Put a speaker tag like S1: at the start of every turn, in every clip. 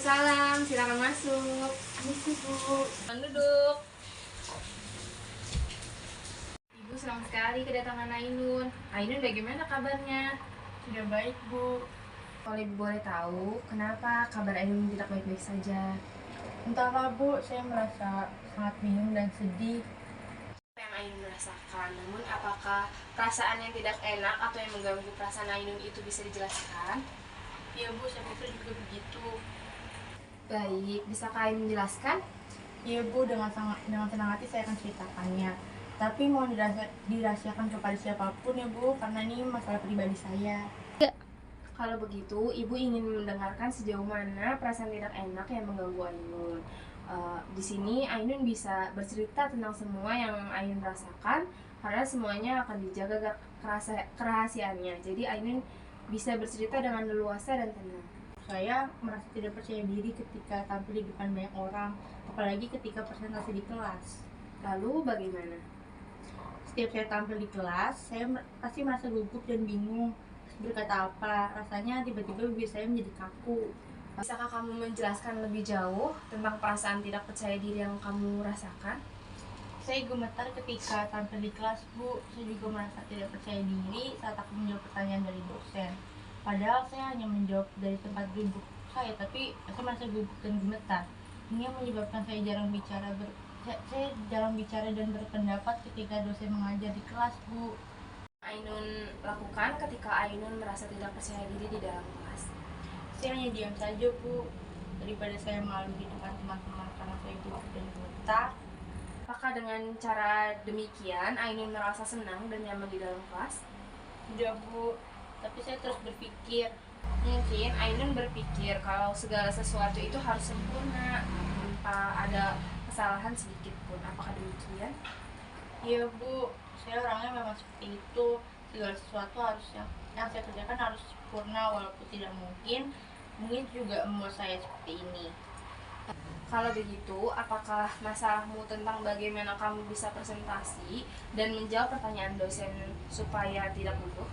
S1: Waalaikumsalam, silakan masuk.
S2: Misi Bu.
S1: Silakan duduk. Ibu senang sekali kedatangan Ainun. Ainun bagaimana kabarnya?
S2: Sudah baik Bu.
S1: Kalau Ibu boleh tahu, kenapa kabar Ainun tidak baik-baik saja?
S2: Entahlah Bu, saya merasa sangat bingung dan sedih.
S1: Apa yang Ainun rasakan? Namun apakah perasaan yang tidak enak atau yang mengganggu perasaan Ainun itu bisa dijelaskan?
S2: Iya Bu, saya pikir juga begitu.
S1: Baik, bisakah Ainun menjelaskan?
S2: Iya Bu, dengan senang hati saya akan ceritakannya. Tapi mohon dirahasiakan kepada siapapun ya Bu, karena ini masalah pribadi saya.
S1: Kalau begitu, Ibu ingin mendengarkan sejauh mana perasaan tidak enak yang mengganggu Ainun. Di sini Ainun bisa bercerita tentang semua yang Ainun rasakan, karena semuanya akan dijaga kerahasiaannya. Jadi Ainun bisa bercerita dengan leluasa dan tenang.
S2: Saya merasa tidak percaya diri ketika tampil di depan banyak orang, apalagi ketika presentasi di kelas.
S1: Lalu bagaimana?
S2: Setiap saya tampil di kelas, saya pasti merasa gugup dan bingung berkata apa. Rasanya tiba-tiba bibir saya menjadi kaku.
S1: Bisakah kamu menjelaskan lebih jauh tentang perasaan tidak percaya diri yang kamu rasakan?
S2: Saya gemetar ketika tampil di kelas Bu. Saya juga merasa tidak percaya diri saat aku menjawab pertanyaan dari dosen. Padahal saya hanya menjawab dari tempat duduk saya, tapi saya merasa gugup dan gemetar. Ini yang menyebabkan saya jarang bicara dan berpendapat ketika dosen mengajar di kelas Bu.
S1: Ainun lakukan ketika Ainun merasa tidak percaya diri di dalam kelas?
S2: Saya hanya diam saja Bu, daripada saya malu di depan teman-teman karena saya gugup dan gemetar.
S1: Apakah dengan cara demikian Ainun merasa senang dan nyaman di dalam kelas?
S2: Tidak Bu, tapi saya terus berpikir.
S1: Mungkin Ainun berpikir kalau segala sesuatu itu harus sempurna tanpa ada kesalahan sedikit pun. Apakah demikian?
S2: Iya Bu, saya orangnya memang seperti itu. Segala sesuatu harus yang saya kerjakan harus sempurna, walaupun tidak mungkin juga membuat saya seperti ini.
S1: Kalau begitu, apakah masalahmu tentang bagaimana kamu bisa presentasi dan menjawab pertanyaan dosen supaya tidak gugup?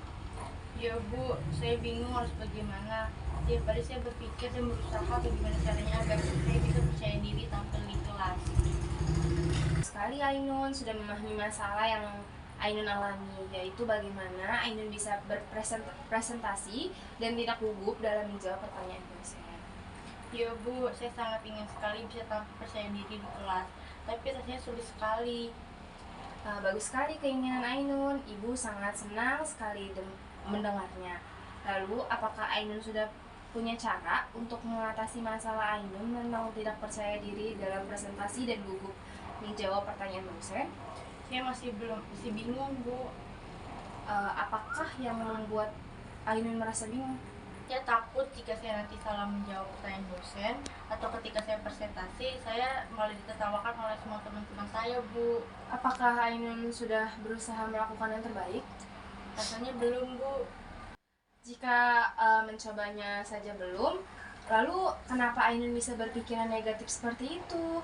S2: Ya Bu, saya bingung harus bagaimana. Tiap hari saya berpikir dan berusaha bagaimana caranya agar saya bisa percaya diri tampil di kelas.
S1: Sekali Ainun sudah memahami masalah yang Ainun alami, yaitu bagaimana Ainun bisa berpresentasi dan tidak gugup dalam menjawab pertanyaan dosen.
S2: Ya Bu, saya sangat ingin sekali bisa tampil percaya diri di kelas, tapi rasanya sulit sekali.
S1: Bagus sekali keinginan Ainun, Ibu sangat senang sekali mendengarnya. Lalu, apakah Ainun sudah punya cara untuk mengatasi masalah Ainun tentang tidak percaya diri dalam presentasi dan gugup menjawab pertanyaan dosen?
S2: Saya masih bingung Bu.
S1: Apakah yang membuat Ainun merasa bingung?
S2: Saya takut jika saya nanti salah menjawab pertanyaan dosen, atau ketika saya presentasi saya malah ditertawakan oleh semua teman-teman saya Bu.
S1: Apakah Ainun sudah berusaha melakukan yang terbaik?
S2: Rasanya belum Bu.
S1: Jika mencobanya saja belum, lalu kenapa Ainun bisa berpikiran negatif seperti itu?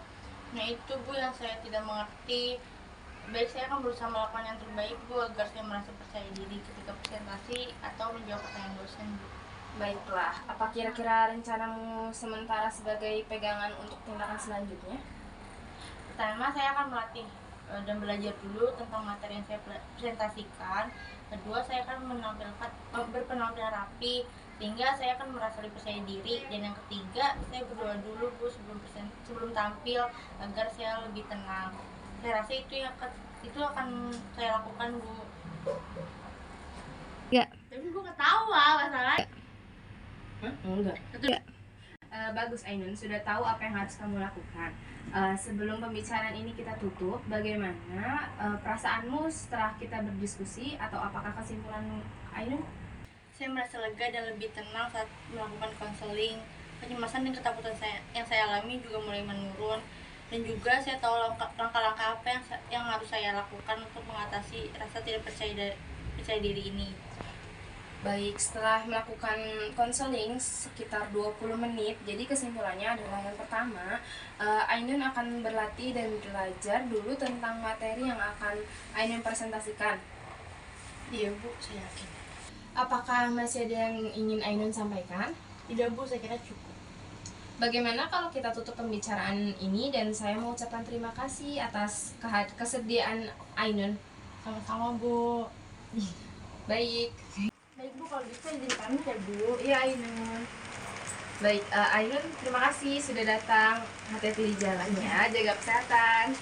S2: Nah itu Bu yang saya tidak mengerti. Baik, saya akan berusaha melakukan yang terbaik Bu, agar saya merasa percaya diri ketika presentasi atau menjawab pertanyaan dosen Bu.
S1: Baiklah, apa kira-kira rencanamu sementara sebagai pegangan untuk tindakan selanjutnya?
S2: Pertama, saya akan melatih dan belajar dulu tentang materi yang saya presentasikan. Kedua, saya akan berpenampilan rapi sehingga saya akan merasa lebih percaya diri. Dan yang ketiga, saya berdoa dulu Bu sebelum tampil agar saya lebih tenang. Saya rasa itu akan saya lakukan Bu.
S1: Ya.
S2: Tapi Bu ketawa masalahnya.
S1: Enggak. Bagus Ainun, sudah tahu apa yang harus kamu lakukan. Sebelum pembicaraan ini kita tutup, bagaimana perasaanmu setelah kita berdiskusi, atau apakah kesimpulan Ainun?
S2: Saya merasa lega dan lebih tenang saat melakukan konseling. Kecemasan dan ketakutan yang saya alami juga mulai menurun, dan juga saya tahu langkah-langkah apa yang harus saya lakukan untuk mengatasi rasa tidak percaya diri ini.
S1: Baik, setelah melakukan konseling sekitar 20 menit, jadi kesimpulannya adalah yang pertama, Ainun akan berlatih dan belajar dulu tentang materi yang akan Ainun presentasikan.
S2: Iya Bu, saya yakin.
S1: Apakah masih ada yang ingin Ainun sampaikan?
S2: Tidak Bu, saya kira cukup.
S1: Bagaimana kalau kita tutup pembicaraan ini dan saya mau ucapkan terima kasih atas kesediaan Ainun.
S2: Sama-sama, Bu.
S1: Baik.
S2: Baik, Bu, kalau gitu izin pamit ya, Bu.
S1: Iya Ainun. Baik, Ainun terima kasih sudah datang. Hati-hati di jalan ya, jaga kesehatan.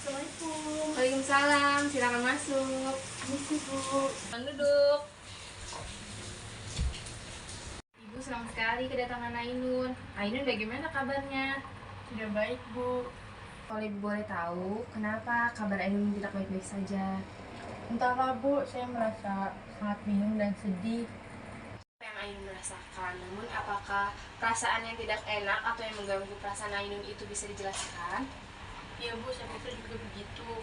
S2: Assalamualaikum.
S1: Waalaikumsalam, silakan masuk.
S2: Misi, Bu.
S1: Silakan duduk. Ibu senang sekali kedatangan Ainun. Ainun bagaimana kabarnya?
S2: Sudah baik, Bu.
S1: Kalau ibu boleh tahu, kenapa kabar Ainun tidak baik-baik saja?
S2: Entahlah, Bu, saya merasa sangat bingung dan sedih.
S1: Apa yang Ainun rasakan? Namun apakah perasaan yang tidak enak atau yang mengganggu perasaan Ainun itu bisa dijelaskan?
S2: Iya, Bu, saya pikir juga begitu.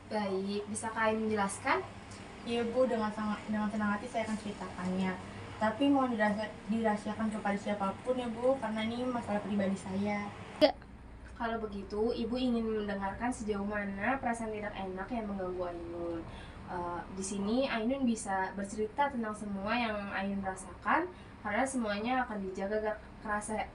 S1: Baik, bisakah Ainun menjelaskan?
S2: Iya, Bu, dengan senang hati saya akan ceritakannya. Tapi mohon dirahasiakan kepada siapapun ya, Bu, karena ini masalah pribadi saya.
S1: Kalau begitu, ibu ingin mendengarkan sejauh mana perasaan tidak enak yang mengganggu Ainun. Di sini Ainun bisa bercerita tentang semua yang Ainun rasakan, karena semuanya akan dijaga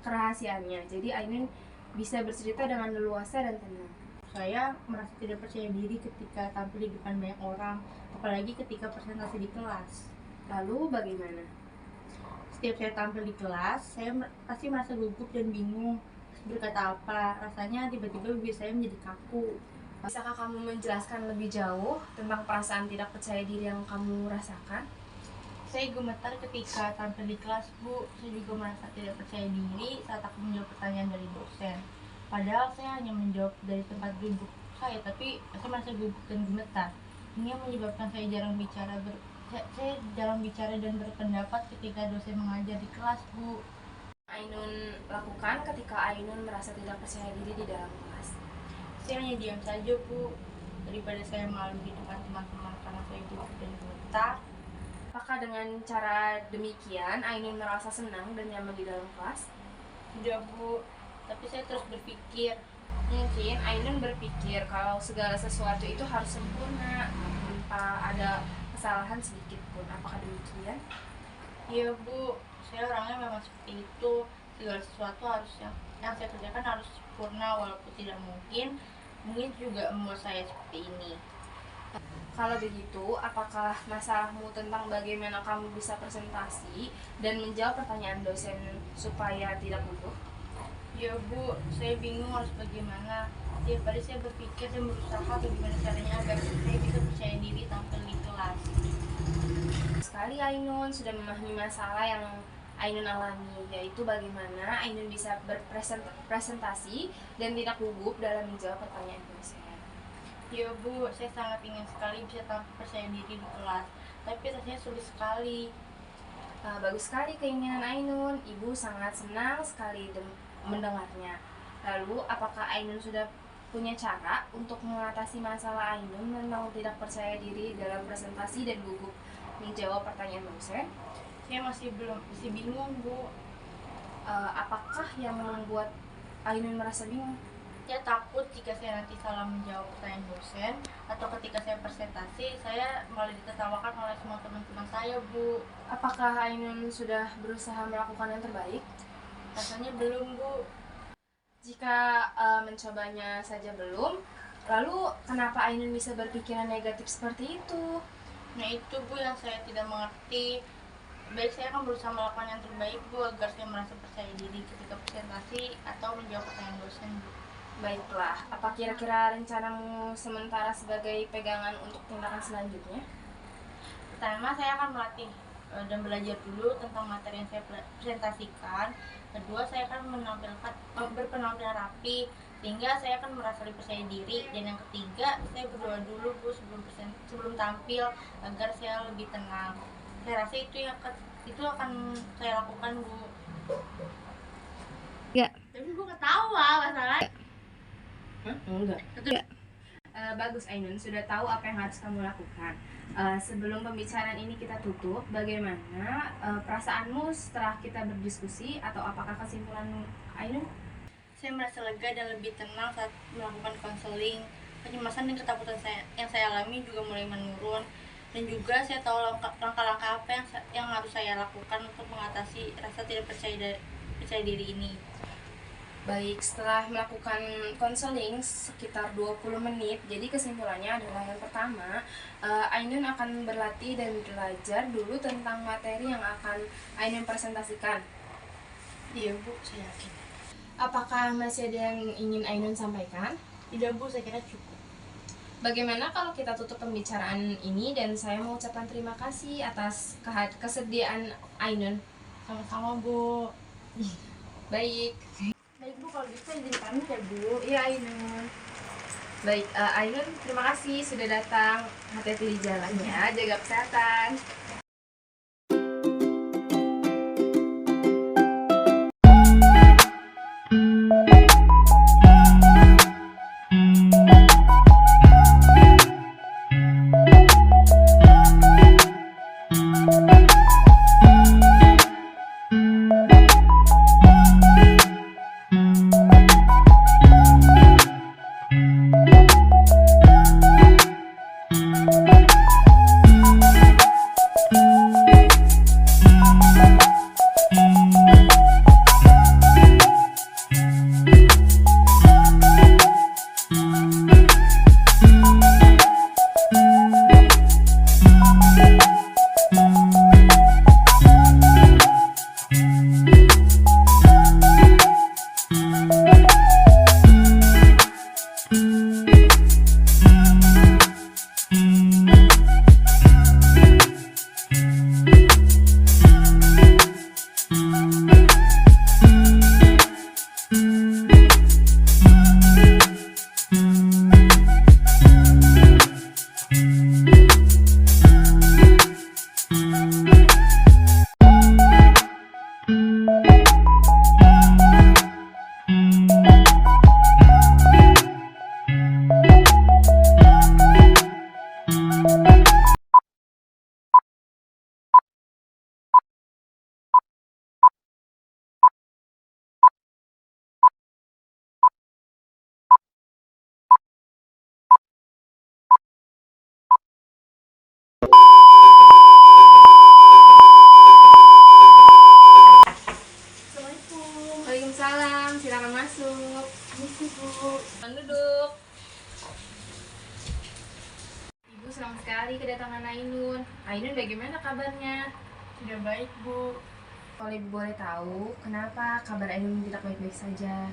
S1: kerahasiaannya. Jadi Ainun bisa bercerita dengan leluasa dan tenang.
S2: Saya merasa tidak percaya diri ketika tampil di depan banyak orang, apalagi ketika presentasi di kelas.
S1: Lalu bagaimana?
S2: Setiap saya tampil di kelas, saya pasti merasa gugup dan bingung berkata apa. Rasanya tiba-tiba bibir saya menjadi kaku.
S1: Bisakah kamu menjelaskan lebih jauh tentang perasaan tidak percaya diri yang kamu rasakan?
S2: Saya gemetar ketika tampil di kelas, Bu. Saya juga merasa tidak percaya diri saat aku menjawab pertanyaan dari dosen. Padahal saya hanya menjawab dari tempat duduk saya, tapi saya merasa gugup dan gemetar. Ini yang menyebabkan saya jarang bicara dan berpendapat ketika dosen mengajar di kelas, Bu.
S1: Ainun lakukan ketika Ainun merasa tidak percaya diri di dalam kelas?
S2: Saya hanya diam saja, Bu, daripada saya malu di depan teman-teman karena saya gugup dan gemetar.
S1: Apakah dengan cara demikian Ainun merasa senang dan nyaman di dalam kelas?
S2: Tidak, Bu, tapi saya terus berpikir.
S1: Mungkin Ainun berpikir kalau segala sesuatu itu harus sempurna tanpa ada kesalahan sedikit pun. Apakah demikian?
S2: Iya, Bu, saya orangnya memang seperti itu. Segala sesuatu harus yang saya kerjakan harus sempurna, walaupun tidak mungkin juga membuat saya seperti ini.
S1: Kalau begitu, apakah masalahmu tentang bagaimana kamu bisa presentasi dan menjawab pertanyaan dosen supaya tidak gugup?
S2: Ya, Bu, saya bingung harus bagaimana. Tiap hari saya berpikir dan berusaha bagaimana caranya agar saya bisa percaya diri tampil di kelas.
S1: Sekali Ainun sudah memahami masalah yang Ainun alami, yaitu bagaimana Ainun bisa berpresentasi dan tidak gugup dalam menjawab pertanyaan dosen.
S2: Ya, Bu, saya sangat ingin sekali bisa tampil percaya diri di kelas, tapi rasanya sulit sekali.
S1: Bagus sekali keinginan Ainun. Ibu sangat senang sekali mendengarnya. Lalu, apakah Ainun sudah punya cara untuk mengatasi masalah Ainun tentang tidak percaya diri dalam presentasi dan gugup menjawab pertanyaan dosen?
S2: Saya masih bingung, Bu.
S1: Apakah yang membuat Ainun merasa bingung?
S2: Saya takut jika saya nanti salah menjawab pertanyaan dosen, atau ketika saya presentasi, saya malah ditertawakan oleh semua teman-teman saya, Bu.
S1: Apakah Ainun sudah berusaha melakukan yang terbaik?
S2: Rasanya belum, Bu.
S1: Jika mencobanya saja belum, lalu kenapa Ainun bisa berpikiran negatif seperti itu?
S2: Nah itu, Bu, yang saya tidak mengerti. Baik, saya akan berusaha melakukan yang terbaik, Bu, agar saya merasa percaya diri ketika presentasi atau menjawab pertanyaan dosen, Bu.
S1: Baiklah, apa kira-kira rencanamu sementara sebagai pegangan untuk tindakan selanjutnya?
S2: Pertama, saya akan melatih dan belajar dulu tentang materi yang saya presentasikan. Kedua, saya akan berpenampilan rapi sehingga saya akan merasa lebih percaya diri. Dan yang ketiga, saya berdoa dulu, Bu, sebelum tampil agar saya lebih tenang. Saya rasa itu akan saya lakukan, Bu.
S1: Ya.
S2: Tapi Bu ketawa masalah.
S1: Enggak. Bagus Ainun, sudah tahu apa yang harus kamu lakukan. Sebelum pembicaraan ini kita tutup, bagaimana perasaanmu setelah kita berdiskusi, atau apakah kesimpulanmu Ainun?
S2: Saya merasa lega dan lebih tenang saat melakukan konseling. Kecemasan dan ketakutan yang saya alami juga mulai menurun. Dan juga saya tahu langkah-langkah apa yang harus saya lakukan untuk mengatasi rasa tidak percaya diri ini.
S1: Baik, setelah melakukan konseling sekitar 20 menit, jadi kesimpulannya adalah yang pertama, Ainun akan berlatih dan belajar dulu tentang materi yang akan Ainun presentasikan.
S2: Iya, Bu, saya yakin.
S1: Apakah masih ada yang ingin Ainun sampaikan?
S2: Tidak, Bu, saya kira cukup.
S1: Bagaimana kalau kita tutup pembicaraan ini dan saya mengucapkan terima kasih atas kesediaan Ainun.
S2: Sama-sama, Bu.
S1: Baik.
S2: Baik, Bu, kalau bisa izin pamit ya, Bu.
S1: Iya, Ainun. Baik, Ainun, terima kasih sudah datang. Hati-hati di jalan ya, jaga kesehatan. Waalaikumsalam, silakan masuk.
S2: Misi, Bu.
S1: Silakan duduk. Ibu senang sekali kedatangan Ainun. Ainun, bagaimana kabarnya?
S2: Sudah baik, Bu.
S1: Kalau Ibu boleh tahu, kenapa kabar Ainun tidak baik-baik saja?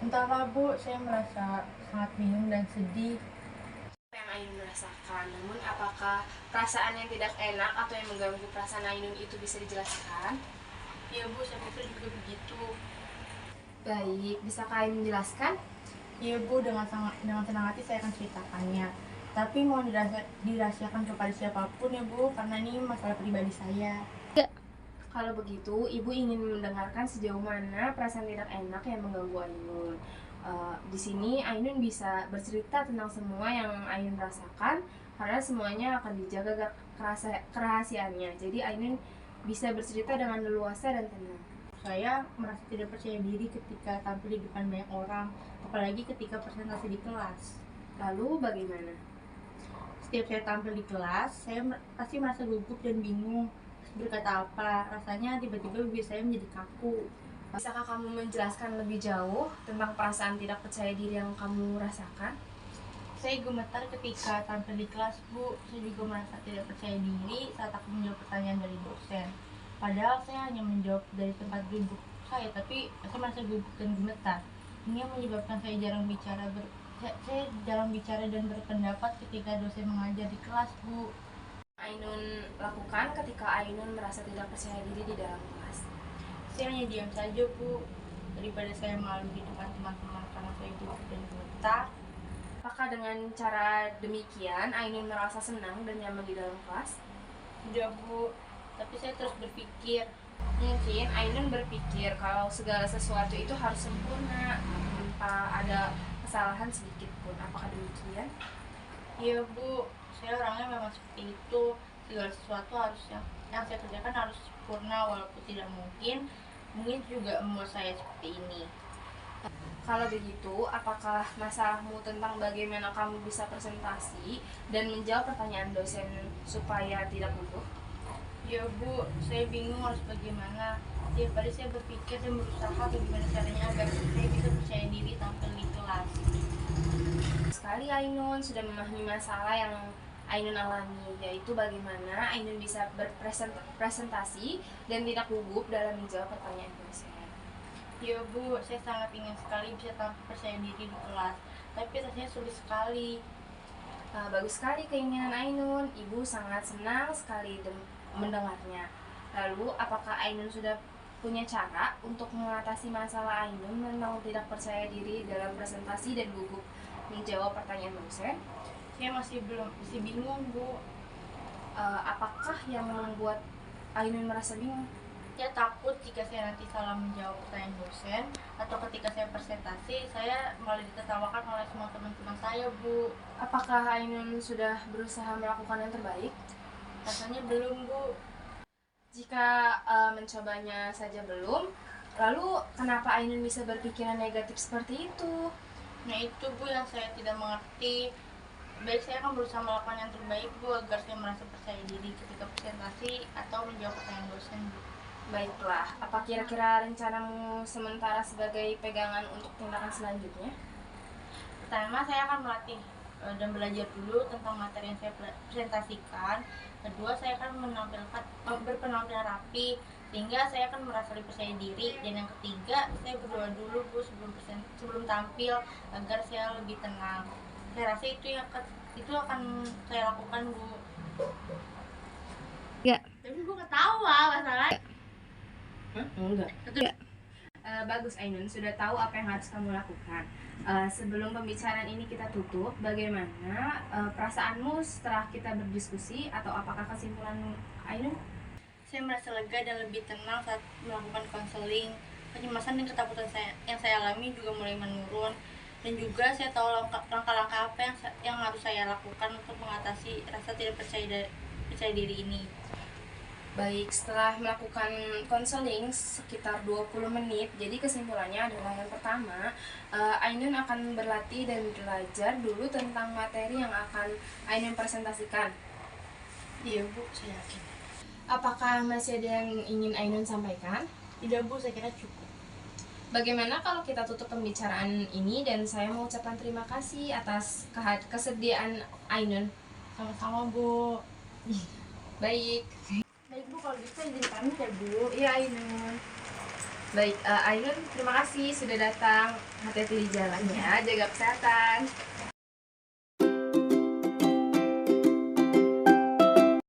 S2: Entahlah, Bu, saya merasa sangat bingung dan sedih.
S1: Apa yang Ainun rasakan? Namun, apakah perasaan yang tidak enak atau yang mengganggu perasaan Ainun itu bisa dijelaskan?
S2: Iya, Bu, saya pikir juga begitu.
S1: Baik, bisakah Ainun menjelaskan?
S2: Iya, Bu, dengan senang hati saya akan ceritakannya. Tapi mohon dirahasiakan kepada siapapun ya, Bu, karena ini masalah pribadi saya.
S1: Kalau begitu, Ibu ingin mendengarkan sejauh mana perasaan tidak enak yang mengganggu Ainun. Di sini Ainun bisa bercerita tentang semua yang Ainun rasakan karena semuanya akan dijaga kerahasiaannya. Jadi Ainun bisa bercerita dengan leluasa dan tenang.
S2: Saya merasa tidak percaya diri ketika tampil di depan banyak orang, apalagi ketika presentasi di kelas.
S1: Lalu bagaimana?
S2: Setiap saya tampil di kelas, saya pasti merasa gugup dan bingung berkata apa. Rasanya tiba-tiba bibir saya menjadi kaku.
S1: Bisakah kamu menjelaskan lebih jauh tentang perasaan tidak percaya diri yang kamu rasakan?
S2: Saya gemetar ketika tampil di kelas, Bu. Saya juga merasa tidak percaya diri saat aku menjawab pertanyaan dari dosen. Padahal saya hanya menjawab dari tempat duduk saya, tapi saya merasa gugup dan gemetar. Ini yang menyebabkan saya jarang bicara dan berpendapat ketika dosen mengajar di kelas, Bu.
S1: Ainun lakukan ketika Ainun merasa tidak percaya diri di dalam kelas?
S2: Saya hanya diam saja, Bu, daripada saya malu di depan teman-teman karena saya gugup dan gemetar.
S1: Apakah dengan cara demikian Ainun merasa senang dan nyaman di dalam kelas?
S2: Tidak, Bu, tapi saya terus berpikir.
S1: Mungkin Ainun berpikir kalau segala sesuatu itu harus sempurna tanpa ada kesalahan sedikit pun. Apakah demikian?
S2: Iya, Bu, saya orangnya memang seperti itu. Segala sesuatu yang saya kerjakan harus sempurna, walaupun tidak mungkin juga membuat saya seperti ini.
S1: Kalau begitu, apakah masalahmu tentang bagaimana kamu bisa presentasi dan menjawab pertanyaan dosen supaya tidak gugup?
S2: Ya, Bu, saya bingung harus bagaimana. Tiap hari saya berpikir dan berusaha bagaimana caranya agar saya bisa percaya diri tampil di kelas.
S1: Sekali Ainun sudah memahami masalah yang Ainun alami, yaitu bagaimana Ainun bisa berpresentasi dan tidak gugup dalam menjawab pertanyaan dosen.
S2: Ya, Bu, saya sangat ingin sekali bisa tampil percaya diri di kelas, tapi rasanya sulit sekali.
S1: Bagus sekali keinginan Ainun, Ibu sangat senang sekali mendengarnya. Lalu, apakah Ainun sudah punya cara untuk mengatasi masalah Ainun tentang tidak percaya diri dalam presentasi dan gugup menjawab pertanyaan dosen?
S2: Saya masih bingung, Bu.
S1: Apakah yang membuat Ainun merasa bingung?
S2: Saya takut jika saya nanti salah menjawab pertanyaan dosen, atau ketika saya presentasi, saya malah ditertawakan oleh semua teman-teman saya, Bu.
S1: Apakah Ainun sudah berusaha melakukan yang terbaik?
S2: Rasanya belum, Bu.
S1: Jika mencobanya saja belum, lalu kenapa Ainun bisa berpikiran negatif seperti itu?
S2: Nah, itu, Bu, yang saya tidak mengerti. Baik, saya akan berusaha melakukan yang terbaik, Bu, agar saya merasa percaya diri ketika presentasi atau menjawab pertanyaan dosen, Bu.
S1: Baiklah, apa kira-kira rencanamu sementara sebagai pegangan untuk tindakan selanjutnya?
S2: Pertama, saya akan melatih dan belajar dulu tentang materi yang saya presentasikan. Kedua, saya akan berpenampilan rapi sehingga saya akan merasa lebih percaya diri. Dan yang ketiga, saya berdoa dulu, Bu, sebelum tampil agar saya lebih tenang. Saya rasa itu akan saya lakukan, Bu.
S1: Ya.
S2: Tapi gue ketawa masalahnya.
S1: Enggak. Bagus Ainun, sudah tahu apa yang harus kamu lakukan. Sebelum pembicaraan ini kita tutup, bagaimana perasaanmu setelah kita berdiskusi atau apakah kesimpulan Ainun?
S2: Saya merasa lega dan lebih tenang saat melakukan konseling. Kecemasan dan ketakutan yang saya alami juga mulai menurun, dan juga saya tahu langkah-langkah apa yang harus saya lakukan untuk mengatasi rasa tidak percaya diri ini.
S1: Baik, setelah melakukan konseling sekitar 20 menit, jadi kesimpulannya adalah yang pertama, Ainun akan berlatih dan belajar dulu tentang materi yang akan Ainun presentasikan.
S2: Iya, Bu, saya yakin.
S1: Apakah masih ada yang ingin Ainun sampaikan?
S2: Tidak, Bu, saya kira cukup.
S1: Bagaimana kalau kita tutup pembicaraan ini dan saya mengucapkan terima kasih atas kesediaan Ainun.
S2: Sama-sama, Bu.
S1: Baik.
S2: Baik, Bu, kalau gitu izin pamit ya, Bu.
S1: Iya, Ainun. Baik, Ainun terima kasih sudah datang. Hati-hati di jalan ya, jaga kesehatan.